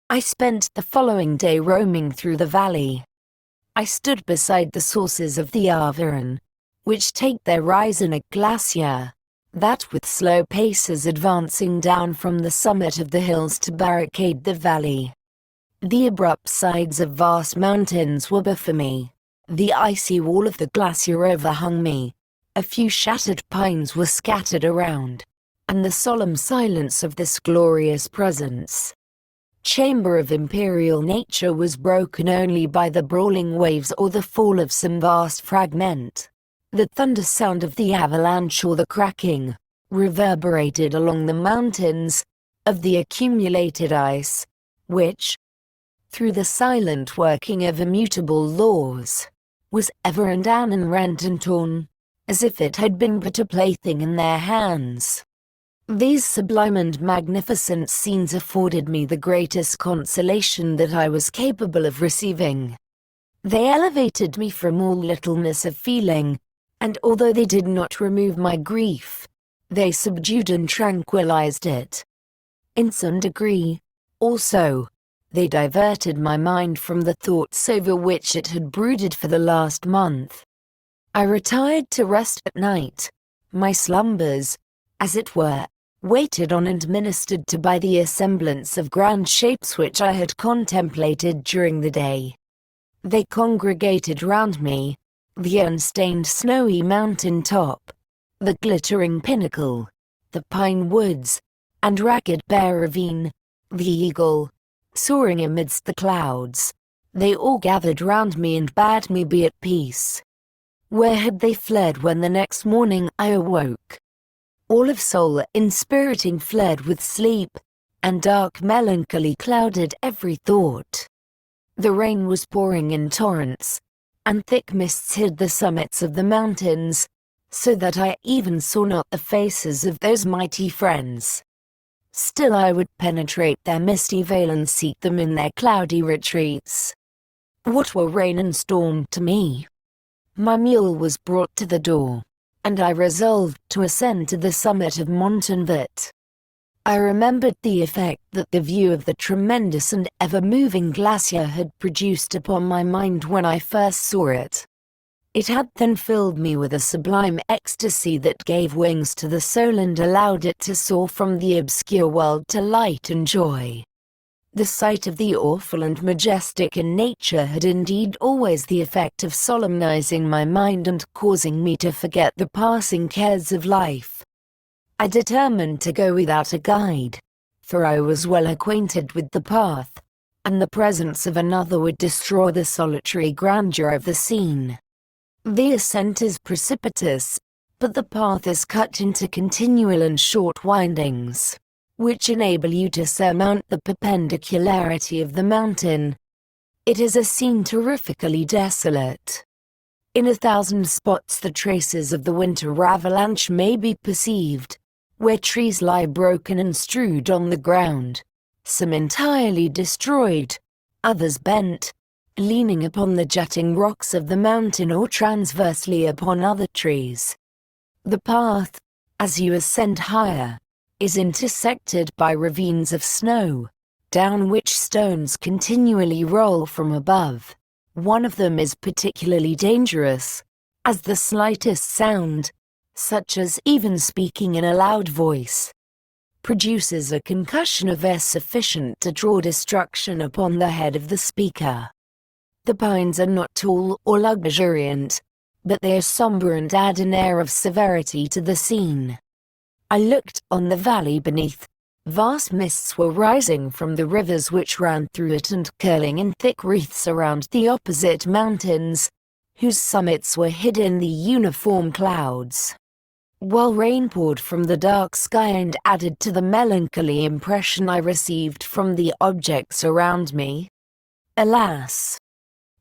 I spent the following day roaming through the valley. I stood beside the sources of the Arverne, which take their rise in a glacier, that with slow paces advancing down from the summit of the hills to barricade the valley. The abrupt sides of vast mountains were before me. The icy wall of the glacier overhung me. A few shattered pines were scattered around, and the solemn silence of this glorious presence, chamber of imperial nature, was broken only by the brawling waves or the fall of some vast fragment. The thunder sound of the avalanche or the cracking, reverberated along the mountains, of the accumulated ice, which, through the silent working of immutable laws, was ever and anon rent and torn, as if it had been but a plaything in their hands. These sublime and magnificent scenes afforded me the greatest consolation that I was capable of receiving. They elevated me from all littleness of feeling, and although they did not remove my grief, they subdued and tranquilized it. In some degree, also, they diverted my mind from the thoughts over which it had brooded for the last month. I retired to rest at night. My slumbers, as it were, waited on and ministered to by the assemblance of grand shapes which I had contemplated during the day. They congregated round me, the unstained snowy mountain top, the glittering pinnacle, the pine woods, and ragged bare ravine, the eagle, soaring amidst the clouds. They all gathered round me and bade me be at peace. Where had they fled when the next morning I awoke? All of soul inspiriting fled with sleep, and dark melancholy clouded every thought. The rain was pouring in torrents, and thick mists hid the summits of the mountains, so that I even saw not the faces of those mighty friends. Still I would penetrate their misty veil and seek them in their cloudy retreats. What were rain and storm to me? My mule was brought to the door, and I resolved to ascend to the summit of Montanvert. I remembered the effect that the view of the tremendous and ever-moving glacier had produced upon my mind when I first saw it. It had then filled me with a sublime ecstasy that gave wings to the soul and allowed it to soar from the obscure world to light and joy. The sight of the awful and majestic in nature had indeed always the effect of solemnizing my mind and causing me to forget the passing cares of life. I determined to go without a guide, for I was well acquainted with the path, and the presence of another would destroy the solitary grandeur of the scene. The ascent is precipitous, but the path is cut into continual and short windings, which enable you to surmount the perpendicularity of the mountain. It is a scene terrifically desolate. In 1,000 spots the traces of the winter avalanche may be perceived, where trees lie broken and strewed on the ground, some entirely destroyed, others bent, leaning upon the jutting rocks of the mountain or transversely upon other trees. The path, as you ascend higher, is intersected by ravines of snow, down which stones continually roll from above. One of them is particularly dangerous, as the slightest sound, such as even speaking in a loud voice, produces a concussion of air sufficient to draw destruction upon the head of the speaker. The pines are not tall or luxuriant, but they are somber and add an air of severity to the scene. I looked on the valley beneath. Vast mists were rising from the rivers which ran through it and curling in thick wreaths around the opposite mountains, whose summits were hid in the uniform clouds, while rain poured from the dark sky and added to the melancholy impression I received from the objects around me. Alas!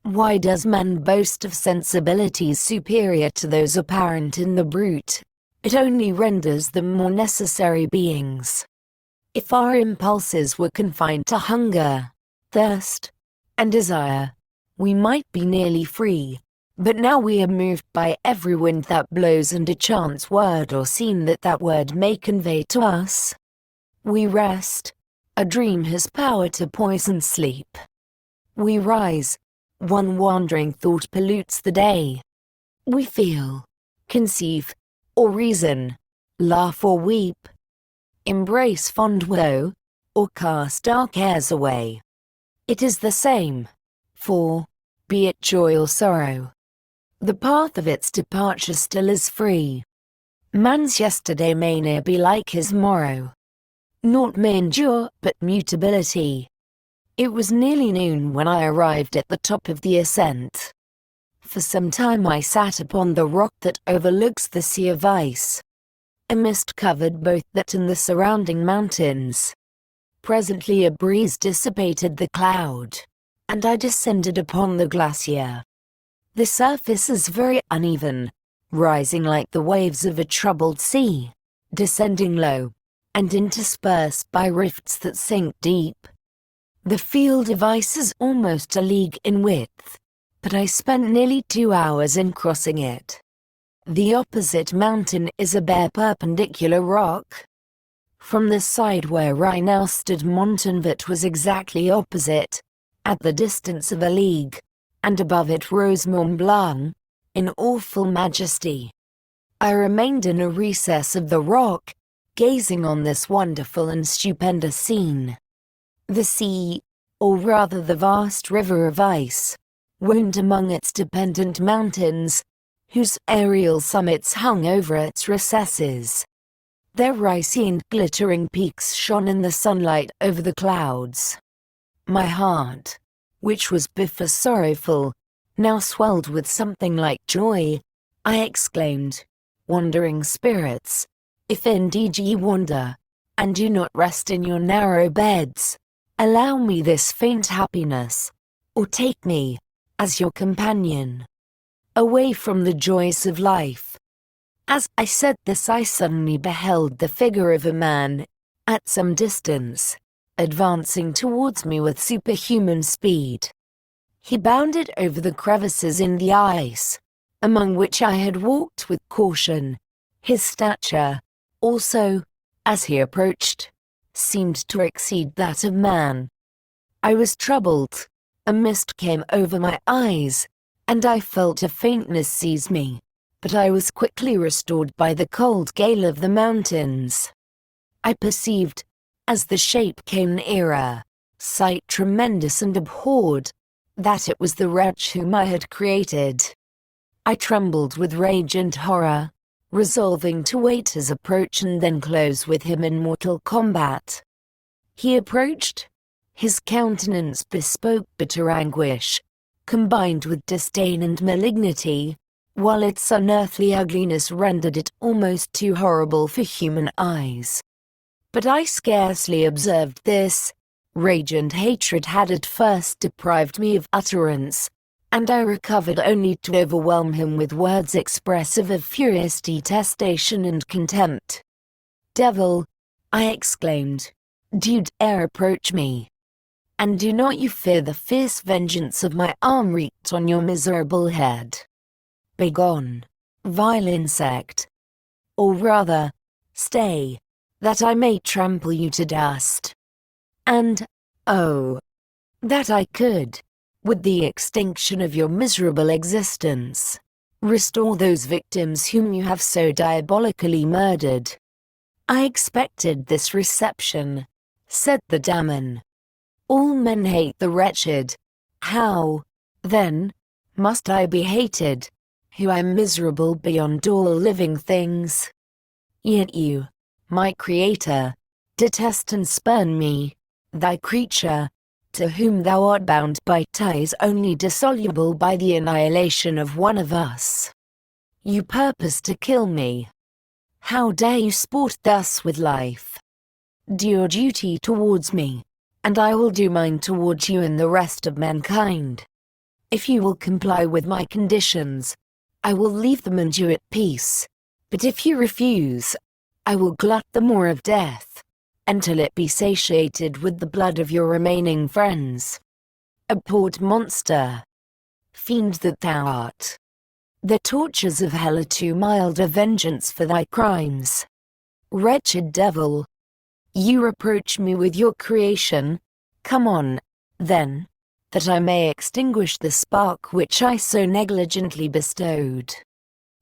Why does man boast of sensibilities superior to those apparent in the brute? It only renders them more necessary beings. If our impulses were confined to hunger, thirst, and desire, we might be nearly free, but now we are moved by every wind that blows and a chance word or scene that word may convey to us. We rest, A dream has power to poison sleep. We rise. One wandering thought pollutes the day. We feel, conceive, or reason, laugh or weep, embrace fond woe, or cast dark cares away. It is the same, for, be it joy or sorrow, the path of its departure still is free. Man's yesterday may ne'er be like his morrow. Naught may endure but mutability. It was nearly noon when I arrived at the top of the ascent. For some time I sat upon the rock that overlooks the sea of ice. A mist covered both that and the surrounding mountains. Presently a breeze dissipated the cloud, and I descended upon the glacier. The surface is very uneven, rising like the waves of a troubled sea, descending low, and interspersed by rifts that sink deep. The field of ice is almost a league in width, but I spent nearly 2 hours in crossing it. The opposite mountain is a bare perpendicular rock. From the side where I now stood, Montanvert was exactly opposite, at the distance of a league, and above it rose Mont Blanc, in awful majesty. I remained in a recess of the rock, gazing on this wonderful and stupendous scene. The sea, or rather the vast river of ice, wound among its dependent mountains, whose aerial summits hung over its recesses. Their icy and glittering peaks shone in the sunlight over the clouds. My heart, which was before sorrowful, now swelled with something like joy. I exclaimed, "Wandering spirits, if indeed ye wander, and do not rest in your narrow beds, allow me this faint happiness, or take me, as your companion, away from the joys of life." As I said this, I suddenly beheld the figure of a man, at some distance, advancing towards me with superhuman speed. He bounded over the crevices in the ice, among which I had walked with caution. His stature, also, as he approached, seemed to exceed that of man. I was troubled. A mist came over my eyes, and I felt a faintness seize me, but I was quickly restored by the cold gale of the mountains. I perceived, as the shape came nearer, sight tremendous and abhorred, that it was the wretch whom I had created. I trembled with rage and horror, resolving to wait his approach and then close with him in mortal combat. He approached. His countenance bespoke bitter anguish, combined with disdain and malignity, while its unearthly ugliness rendered it almost too horrible for human eyes. But I scarcely observed this. Rage and hatred had at first deprived me of utterance, and I recovered only to overwhelm him with words expressive of furious detestation and contempt. "Devil," I exclaimed, "do you dare approach me? And do not you fear the fierce vengeance of my arm wreaked on your miserable head? Begone, vile insect. Or rather, stay, that I may trample you to dust. And, oh, that I could, with the extinction of your miserable existence, restore those victims whom you have so diabolically murdered." "I expected this reception," said the damon. "All men hate the wretched. How, then, must I be hated, who am miserable beyond all living things? Yet you, my creator, detest and spurn me, thy creature, to whom thou art bound by ties only dissoluble by the annihilation of one of us. You purpose to kill me. How dare you sport thus with life? Do your duty towards me, and I will do mine towards you and the rest of mankind. If you will comply with my conditions, I will leave them and you at peace, but if you refuse, I will glut the maw of death, until it be satiated with the blood of your remaining friends. Abhorred monster! Fiend that thou art! The tortures of hell are too mild a vengeance for thy crimes. Wretched devil! You reproach me with your creation. Come on, then, that I may extinguish the spark which I so negligently bestowed.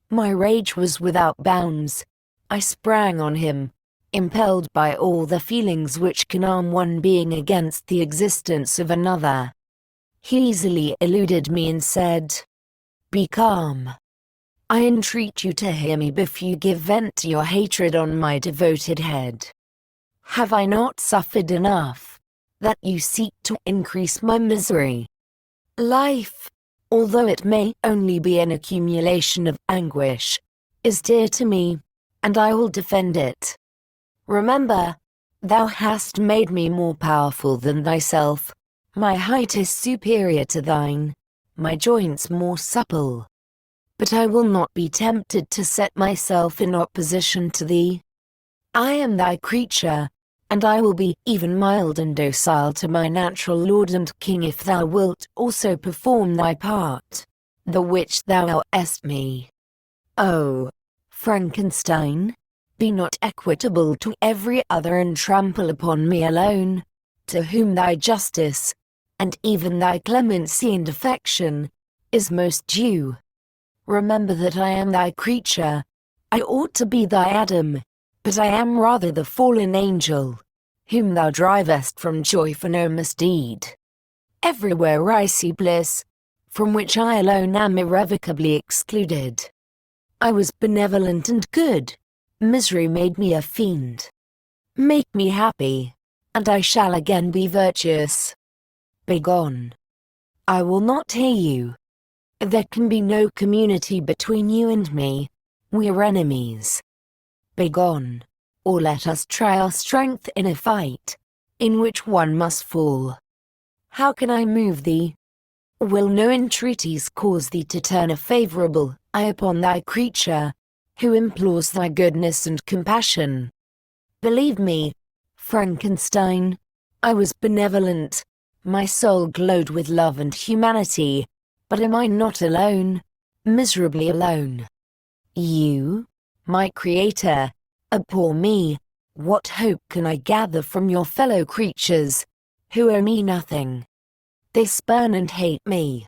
My rage was without bounds. I sprang on him, impelled by all the feelings which can arm one being against the existence of another. He easily eluded me and said, "Be calm. I entreat you to hear me before you give vent to your hatred on my devoted head. Have I not suffered enough, that you seek to increase my misery? Life, although it may only be an accumulation of anguish, is dear to me, and I will defend it. Remember, thou hast made me more powerful than thyself. My height is superior to thine, my joints more supple. But I will not be tempted to set myself in opposition to thee. I am thy creature, and I will be even mild and docile to my natural lord and king if thou wilt also perform thy part, the which thou owest me. Oh, Frankenstein, be not equitable to every other and trample upon me alone, to whom thy justice, and even thy clemency and affection, is most due. Remember that I am thy creature. I ought to be thy Adam, but I am rather the fallen angel, whom thou drivest from joy for no misdeed. Everywhere I see bliss, from which I alone am irrevocably excluded. I was benevolent and good. Misery made me a fiend. Make me happy, and I shall again be virtuous. Begone. I will not hear you. There can be no community between you and me. We are enemies. Begone, or let us try our strength in a fight, in which one must fall. How can I move thee? Will no entreaties cause thee to turn a favorable eye upon thy creature, who implores thy goodness and compassion? Believe me, Frankenstein, I was benevolent. My soul glowed with love and humanity. But am I not alone, miserably alone? You, my creator, abhor me. What hope can I gather from your fellow creatures, who owe me nothing? They spurn and hate me.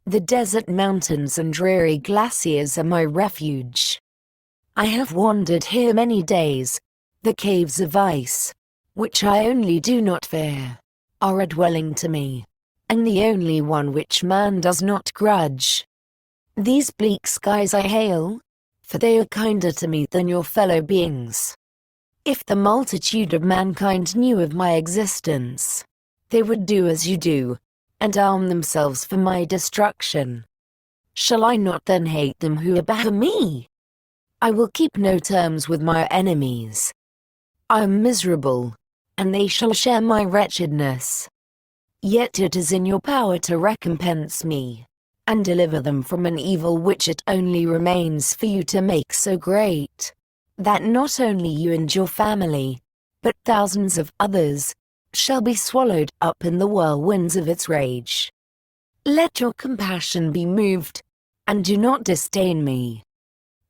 The desert mountains and dreary glaciers are my refuge. I have wandered here many days. The caves of ice, which I only do not fear, are a dwelling to me, and the only one which man does not grudge. These bleak skies I hail, for they are kinder to me than your fellow beings. If the multitude of mankind knew of my existence, they would do as you do, and arm themselves for my destruction. Shall I not then hate them who abhor me? I will keep no terms with my enemies. I am miserable, and they shall share my wretchedness. Yet it is in your power to recompense me, and deliver them from an evil which it only remains for you to make so great, that not only you and your family, but thousands of others, shall be swallowed up in the whirlwinds of its rage. Let your compassion be moved, and do not disdain me.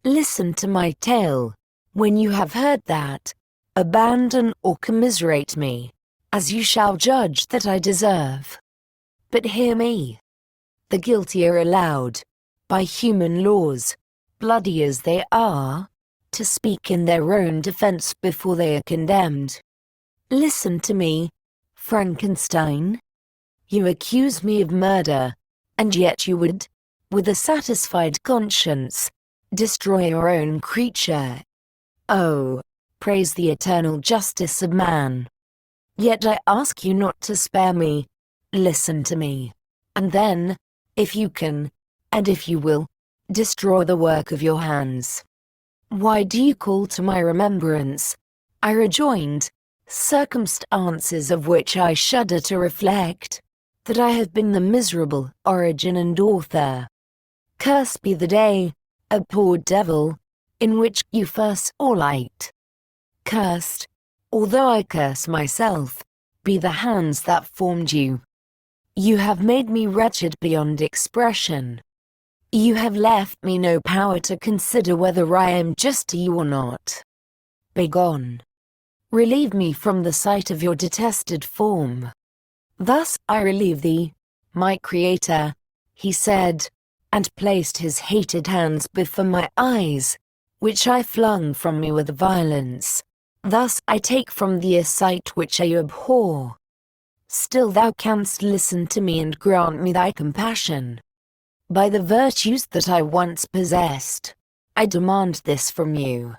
Listen to my tale. When you have heard that, abandon or commiserate me, as you shall judge that I deserve. But hear me. The guilty are allowed, by human laws, bloody as they are, to speak in their own defense before they are condemned. Listen to me, Frankenstein. You accuse me of murder, and yet you would, with a satisfied conscience, destroy your own creature. Oh, praise the eternal justice of man. Yet I ask you not to spare me. Listen to me, and then, if you can, and if you will, destroy the work of your hands. Why do you call to my remembrance, I rejoined, circumstances of which I shudder to reflect, that I have been the miserable origin and author? Cursed be the day, abhorred devil, in which you first saw light. Cursed, although I curse myself, be the hands that formed you. You have made me wretched beyond expression. You have left me no power to consider whether I am just to you or not. Begone. Relieve me from the sight of your detested form. Thus I relieve thee, my creator, he said, and placed his hated hands before my eyes, which I flung from me with violence. Thus I take from thee a sight which I abhor. Still thou canst listen to me and grant me thy compassion. By the virtues that I once possessed, I demand this from you.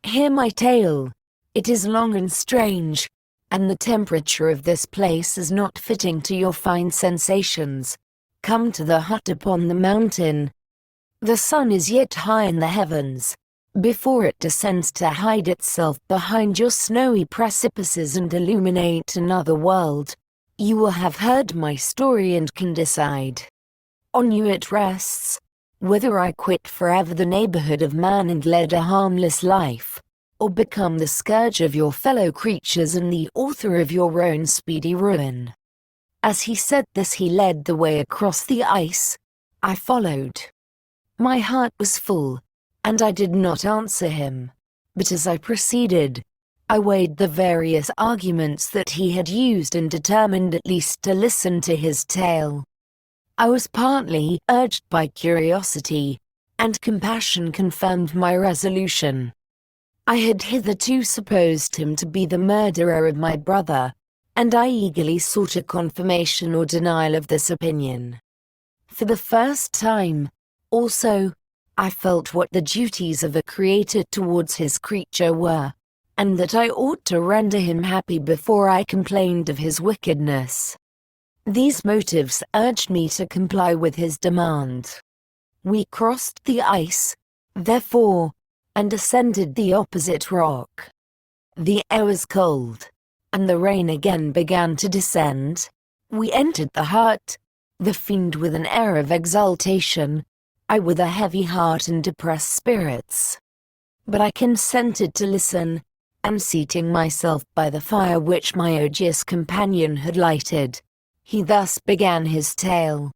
Hear my tale. It is long and strange, and the temperature of this place is not fitting to your fine sensations. Come to the hut upon the mountain. The sun is yet high in the heavens, before it descends to hide itself behind your snowy precipices and illuminate another world. You will have heard my story and can decide. On you it rests, whether I quit forever the neighborhood of man and lead a harmless life, or become the scourge of your fellow creatures and the author of your own speedy ruin. As he said this, he led the way across the ice. I followed. My heart was full, and I did not answer him. But as I proceeded, I weighed the various arguments that he had used and determined at least to listen to his tale. I was partly urged by curiosity, and compassion confirmed my resolution. I had hitherto supposed him to be the murderer of my brother, and I eagerly sought a confirmation or denial of this opinion. For the first time, also, I felt what the duties of a creator towards his creature were, and that I ought to render him happy before I complained of his wickedness. These motives urged me to comply with his demand. We crossed the ice, therefore, and ascended the opposite rock. The air was cold, and the rain again began to descend. We entered the hut, the fiend with an air of exultation, I with a heavy heart and depressed spirits. But I consented to listen, and seating myself by the fire which my odious companion had lighted, he thus began his tale.